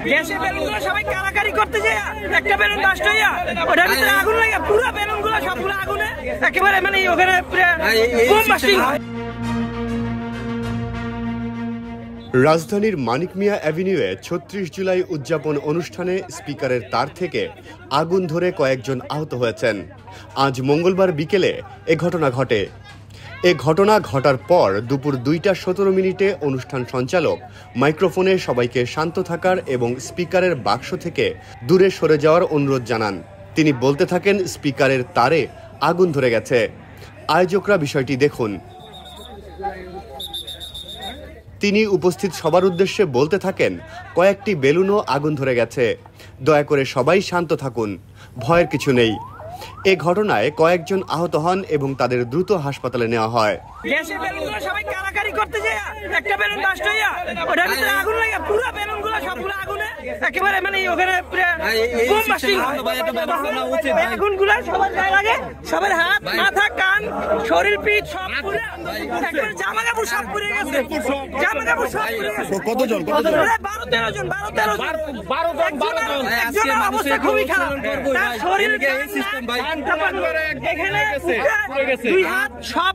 গ্যাসে বেলুনগুলো সবাই কারাকারি করতে যায়, একটা বেলুন নষ্ট হইয়া ওটার ভিতরে আগুন লাগে, পুরো বেলুনগুলো সবগুলো আগুনে একেবারে মানে ওখানে বোম বাস্টিং। রাজধানীর মানিক মিয়া অ্যাভিনিউয়ে ৩৬ জুলাই উদযাপন অনুষ্ঠানে স্পিকারের তার থেকে আগুন ধরে কয়েকজন আহত হয়েছেন। আজ মঙ্গলবার বিকেলে এ ঘটনা ঘটে। এ ঘটনা ঘটার পর দুপুর ২টা১৭ অনুষ্ঠান সঞ্চালক মাইক্রোফোনে সবাইকে শান্ত থাকার এবং স্পিকারের বাক্স থেকে দূরে সরে যাওয়ার অনুরোধ জানান। তিনি বলতে থাকেন স্পিকারের তারে আগুন ধরে গেছে। আয়োজকরা বিষয়টি দেখুন। তিনি উপস্থিত সবার উদ্দেশ্যে বলতে থাকেন, কয়েকটি বেলুনও আগুন ধরে গেছে, দয়া করে সবাই শান্ত থাকুন, ভয়ের কিছু নেই। এ ঘটনায় কয়েকজন আহত হন এবং তাদের দ্রুত হাসপাতালে নেওয়া হয়। গ্যাসে বেলুনগুলো সবাই কারাকারি করতে যায়, একটা বেলুন নষ্ট হইয়া ওটার ভিতরে আগুন লাগে, পুরো বেলুনগুলো সবগুলো আগুনে একেবারে মানে ওখানে বোম বাস্টিং। আগুনগুলো সবার গায়ে লাগে, সবার হাত, মাথা, কান, শরীর, পিঠ সব পুরো একেবারে জামা কাপড় সব পুড়ে গেছে, জামা কাপড় সব পুড়ে গেছে। কতজন? ১২-১৩ জন। একজনের অবস্থা খুবই খারাপ, তার শরীর এখানে দুই হাত সব